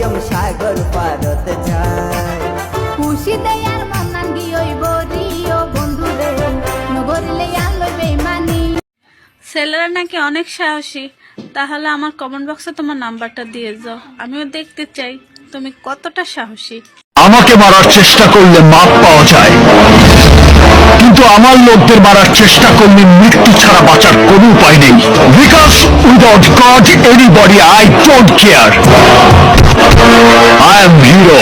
প্রিয়ম সাগর পারত যায় খুশি দেয়ার মনান গিয়ে বরিও বন্ধু রে নগরলে আলো বেমানি। ছেলেরা নাকি অনেক সাহসী, তাহলে আমার কমেন্ট বক্সে তোমার নাম্বারটা দিয়ে যাও, আমিও দেখতে চাই তুমি কতটা সাহসী। আমাকে মারার চেষ্টা করলে মাপ পাওয়া যায়, কিন্তু আমার লোকদের মারার চেষ্টা করলে মৃত্যু ছাড়া বাঁচার কোনো উপায় নেই। Because without god anybody I don't care. I am hero.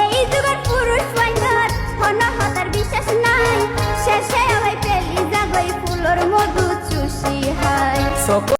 এই যুগের পুরুষ ওয়াইনার কোনো হতার বিশ্বাস নাই, শেষে ওই পেলি যাগই ফুলর মধু চুষি হাই।